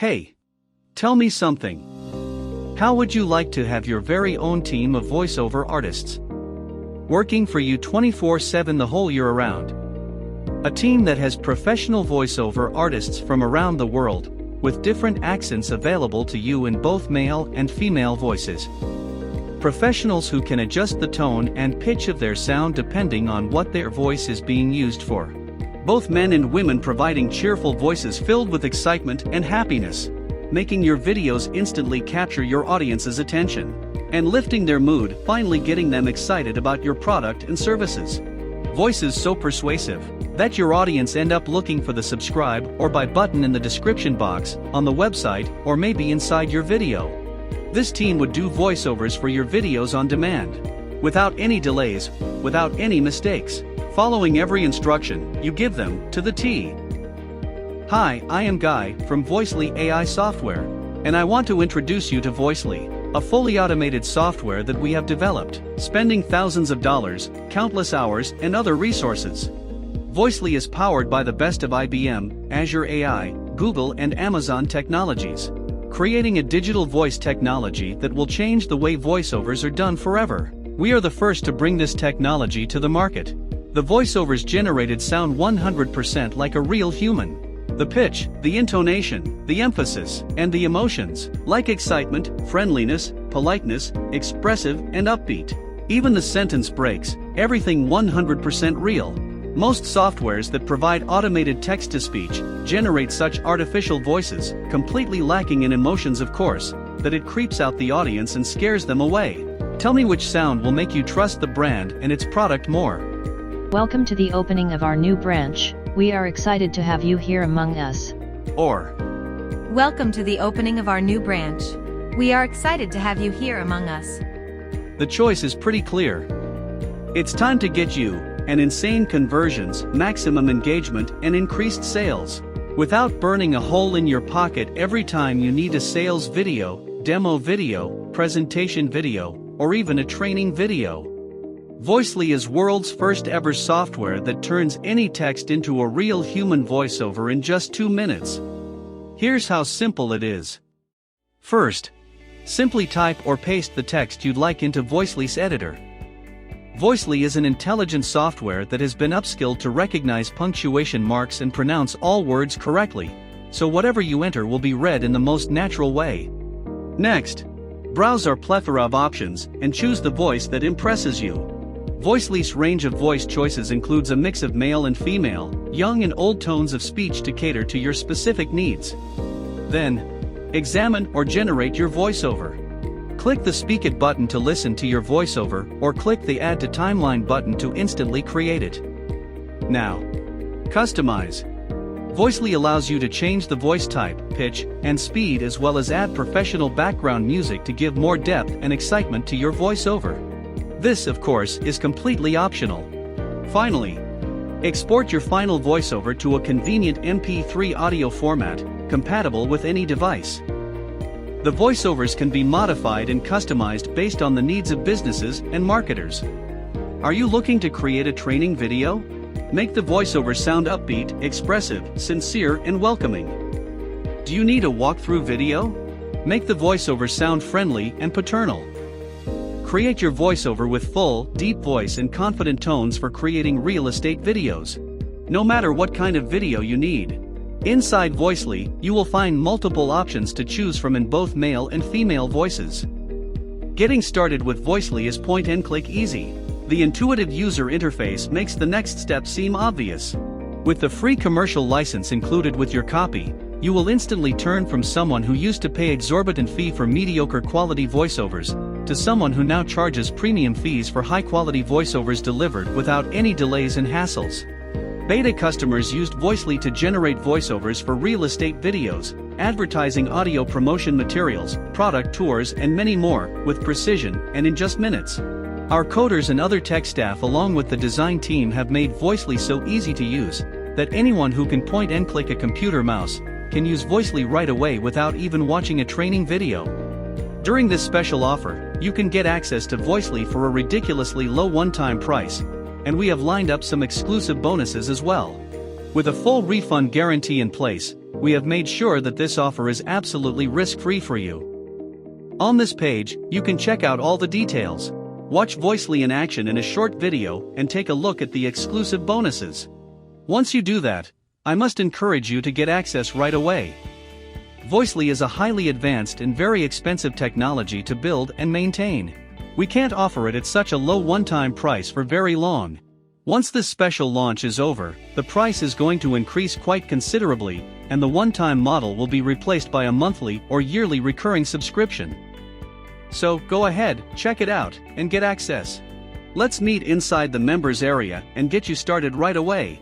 Hey, tell me something. How would you like to have your very own team of voiceover artists working for you 24/7 the whole year around? A team that has professional voiceover artists from around the world, with different accents available to you in both male and female voices. Professionals who can adjust the tone and pitch of their sound depending on what their voice is being used for. Both men and women providing cheerful voices filled with excitement and happiness, making your videos instantly capture your audience's attention, and lifting their mood, finally getting them excited about your product and services. Voices so persuasive that your audience end up looking for the subscribe or buy button in the description box, on the website, or maybe inside your video. This team would do voiceovers for your videos on demand, without any delays, without any mistakes, following every instruction you give them to the T. Hi, I am Guy from Voicely AI Software, and I want to introduce you to Voicely, a fully automated software that we have developed, spending thousands of dollars, countless hours, and other resources. Voicely is powered by the best of IBM, Azure AI, Google and Amazon technologies, creating a digital voice technology that will change the way voiceovers are done forever. We are the first to bring this technology to the market. The voiceovers generated sound 100% like a real human. The pitch, the intonation, the emphasis, and the emotions, like excitement, friendliness, politeness, expressive, and upbeat. Even the sentence breaks, everything 100% real. Most softwares that provide automated text-to-speech generate such artificial voices, completely lacking in emotions of course, that it creeps out the audience and scares them away. Tell me which sound will make you trust the brand and its product more. Welcome to the opening of our new branch. We are excited to have you here among us. Or, welcome to the opening of our new branch. We are excited to have you here among us. The choice is pretty clear. It's time to get you an insane conversions, maximum engagement, and increased sales, without burning a hole in your pocket every time you need a sales video, demo video, presentation video, or even a training video. Voicely is world's first ever software that turns any text into a real human voiceover in just 2 minutes. Here's how simple it is. First, simply type or paste the text you'd like into Voicely's editor. Voicely is an intelligent software that has been upskilled to recognize punctuation marks and pronounce all words correctly, so whatever you enter will be read in the most natural way. Next, browse our plethora of options and choose the voice that impresses you. Voicely's range of voice choices includes a mix of male and female, young and old tones of speech to cater to your specific needs. Then, examine or generate your voiceover. Click the Speak It button to listen to your voiceover, or click the Add to Timeline button to instantly create it. Now, customize. Voicely allows you to change the voice type, pitch, and speed, as well as add professional background music to give more depth and excitement to your voiceover. This, of course, is completely optional. Finally, export your final voiceover to a convenient MP3 audio format, compatible with any device. The voiceovers can be modified and customized based on the needs of businesses and marketers. Are you looking to create a training video? Make the voiceover sound upbeat, expressive, sincere, and welcoming. Do you need a walkthrough video? Make the voiceover sound friendly and paternal. Create your voiceover with full, deep voice and confident tones for creating real estate videos. No matter what kind of video you need. Inside Voicely, you will find multiple options to choose from in both male and female voices. Getting started with Voicely is point and click easy. The intuitive user interface makes the next step seem obvious. With the free commercial license included with your copy, you will instantly turn from someone who used to pay exorbitant fee for mediocre quality voiceovers, to someone who now charges premium fees for high-quality voiceovers delivered without any delays and hassles. Beta customers used Voicely to generate voiceovers for real estate videos, advertising, audio promotion materials, product tours, and many more, with precision and in just minutes. Our coders and other tech staff along with the design team have made Voicely so easy to use that anyone who can point and click a computer mouse can use Voicely right away without even watching a training video. During this special offer, you can get access to Voicely for a ridiculously low one-time price, and we have lined up some exclusive bonuses as well. With a full refund guarantee in place, we have made sure that this offer is absolutely risk-free for you. On this page, you can check out all the details, watch Voicely in action in a short video, and take a look at the exclusive bonuses. Once you do that, I must encourage you to get access right away. Voicely is a highly advanced and very expensive technology to build and maintain. We can't offer it at such a low one-time price for very long. Once this special launch is over, the price is going to increase quite considerably, and the one-time model will be replaced by a monthly or yearly recurring subscription. So, go ahead, check it out, and get access. Let's meet inside the members area and get you started right away.